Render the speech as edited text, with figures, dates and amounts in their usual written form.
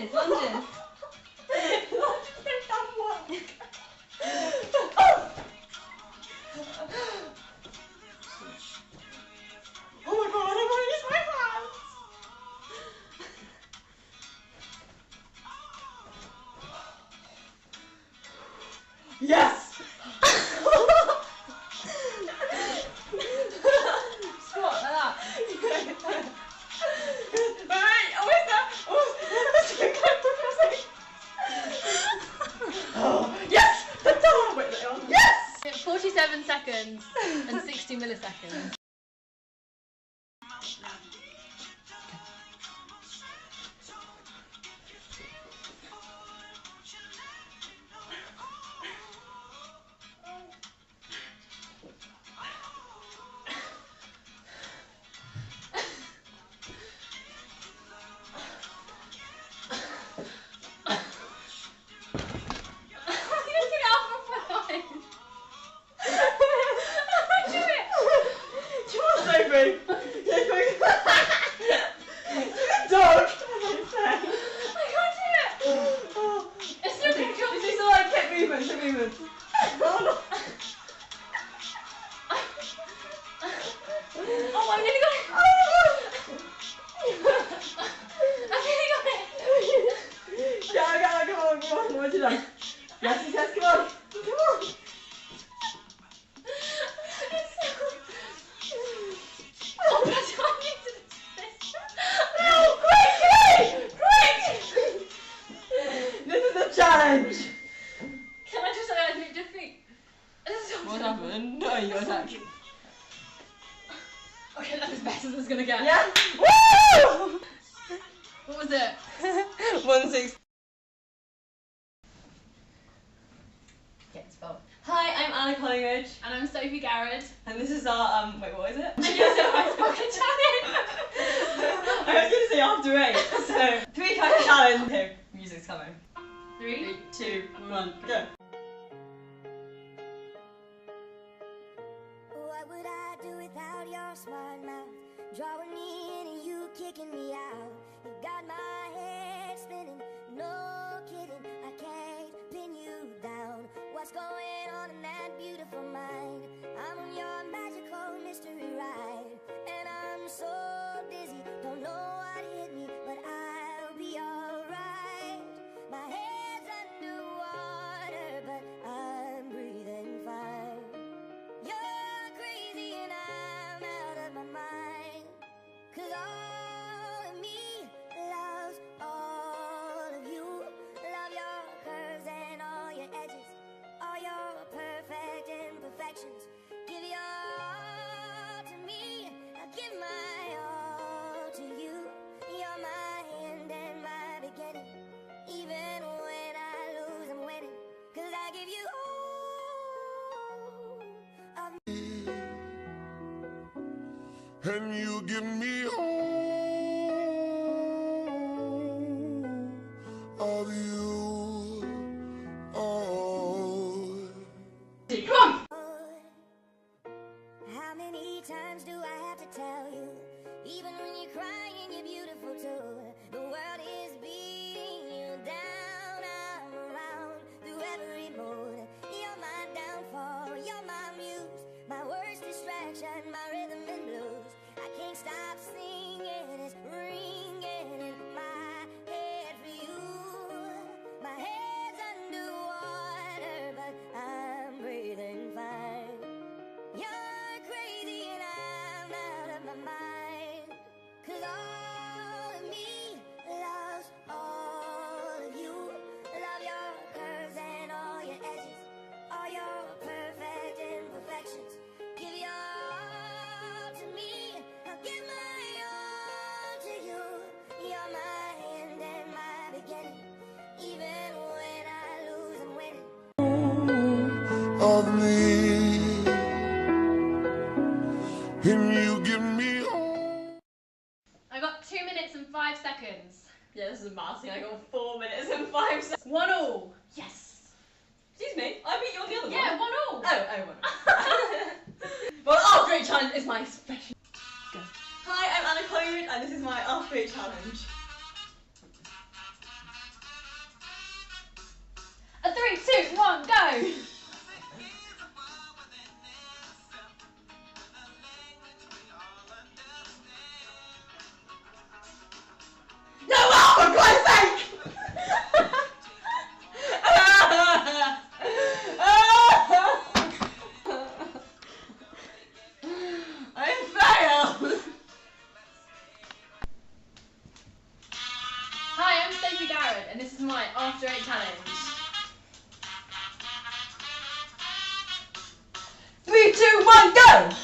Lunges, lunges. They've done what? Oh my god, I don't want to use my hands! Yes! Squat like that. Alright, oh, where's that? Oh, yes! The dog! Wait, yes! 47 seconds and 60 milliseconds. Dog! Movement. Oh no! Oh, I nearly got it! I nearly got it! Come on, what have you done? Yes, come on! Come on! Oh, but I need to do this. No, quick! This is a challenge! Can I just say I moved your feet? What happened? No, you attacked. Okay, that's as best as it's gonna get. Yeah? Woo! What was it? 160. Get spelled. Hi, I'm Anna Collingwood. And I'm Sophie Garrett. And this is our, wait, what is it? I guess I spoken challenge. I was going to say after 8. So, 3 kind challenge. Okay, music's coming. 3, 2, 1, go. What would I do without your smart mouth? Drawing me in and you kicking me out. You got my head spinning, no kidding. I can't pin you down. What's going on in that beautiful mind? I'm on your magical mystery ride, and I'm so dizzy, don't know what hit me, but I'll be alright. My head's underwater, but I'm breathing fine. You're crazy and I'm out of my mind, 'cause all of me loves all of you. Love your curves and all your edges, all your perfect imperfections. Give your all to me, I give my all to you. You're my end and my beginning. Even when I lose, I'm winning, 'cause I give you all of me. And you give me all of you. Oh. Come on! How many times do I have to tell you? Even when you're crying, you're beautiful too. The world is beating you down. I'm around through every mood. You're my downfall, you're my muse, my worst distraction, my rhythm and blues. I can't stop singing, it's ringing in my head for you. My head's underwater, but I'm breathing fine. You're crazy and I'm out of my mind, 'cause all of me loves all of you. Love your curves and all your edges, all your perfect imperfections. Give your all to me, I'll give my all to you. You're my end and my beginning. Even when I lose, I'm winning. Of me. And you give me all. I got 2 minutes and 5 seconds. Yeah, this is embarrassing. I got 4 minutes and 5 seconds. 1-1. Yes! Excuse me, I beat you on the other Yeah, one. 1-1. Oh, 1. Well, after 8 challenge is my special. Go. Hi, I'm Anna Collingwood, and this is my after 8 challenge. Go!